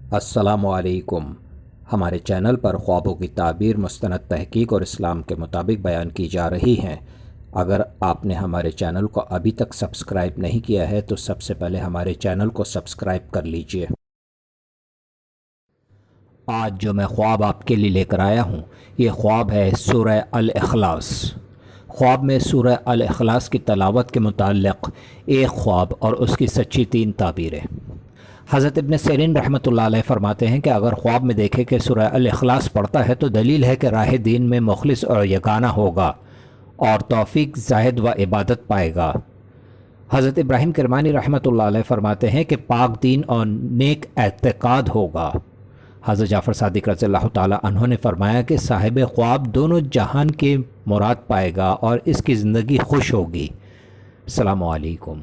السلام علیکم۔ ہمارے چینل پر خوابوں کی تعبیر مستند تحقیق اور اسلام کے مطابق بیان کی جا رہی ہیں۔ اگر آپ نے ہمارے چینل کو ابھی تک سبسکرائب نہیں کیا ہے تو سب سے پہلے ہمارے چینل کو سبسکرائب کر لیجئے۔ آج جو میں خواب آپ کے لیے لے کر آیا ہوں، یہ خواب ہے سورہ الاخلاص۔ خواب میں سورہ الاخلاص کی تلاوت کے متعلق ایک خواب اور اس کی سچی 3 تعبیریں۔ حضرت ابن سیرین رحمۃ اللہ علیہ فرماتے ہیں کہ اگر خواب میں دیکھے کہ سورہ الاخلاص پڑھتا ہے تو دلیل ہے کہ راہ دین میں مخلص اور یگانہ ہوگا اور توفیق زاہد و عبادت پائے گا۔ حضرت ابراہیم کرمانی رحمۃ اللہ علیہ فرماتے ہیں کہ پاک دین اور نیک اعتقاد ہوگا۔ حضرت جعفر صادق رضی اللہ تعالیٰ عنہ نے فرمایا کہ صاحب خواب دونوں جہان کے مراد پائے گا اور اس کی زندگی خوش ہوگی۔ السلام علیکم۔